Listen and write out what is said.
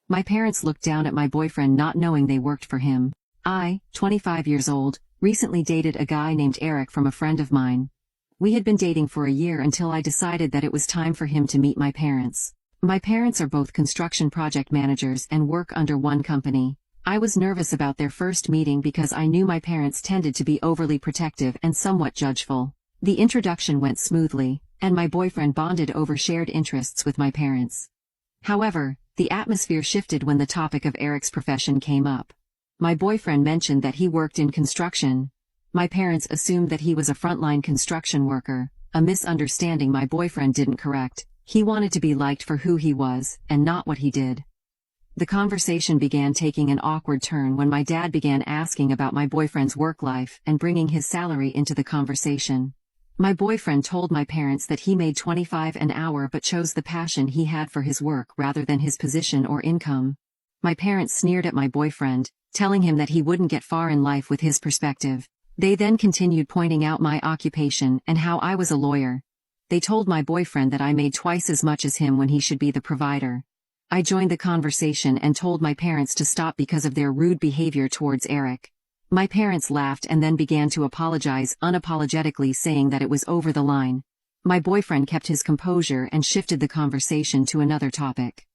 My parents looked down at my boyfriend not knowing they worked for him. I, 25 years old, recently dated a guy named Eric from a friend of mine. We had been dating for a year until I decided that it was time for him to meet my parents. My parents are both construction project managers and work under one company. I was nervous about their first meeting because I knew my parents tended to be overly protective and somewhat judgeful. The introduction went smoothly, and my boyfriend bonded over shared interests with my parents. However, the atmosphere shifted when the topic of Eric's profession came up. My boyfriend mentioned that he worked in construction. My parents assumed that he was a frontline construction worker, a misunderstanding my boyfriend didn't correct. He wanted to be liked for who he was, and not what he did. The conversation began taking an awkward turn when my dad began asking about my boyfriend's work life and bringing his salary into the conversation. My boyfriend told my parents that he made $25 an hour but chose the passion he had for his work rather than his position or income. My parents sneered at my boyfriend, telling him that he wouldn't get far in life with his perspective. They then continued pointing out my occupation and how I was a lawyer. They told my boyfriend that I made twice as much as him when he should be the provider. I joined the conversation and told my parents to stop because of their rude behavior towards Eric. My parents laughed and then began to apologize unapologetically, saying that it was over the line. My boyfriend kept his composure and shifted the conversation to another topic.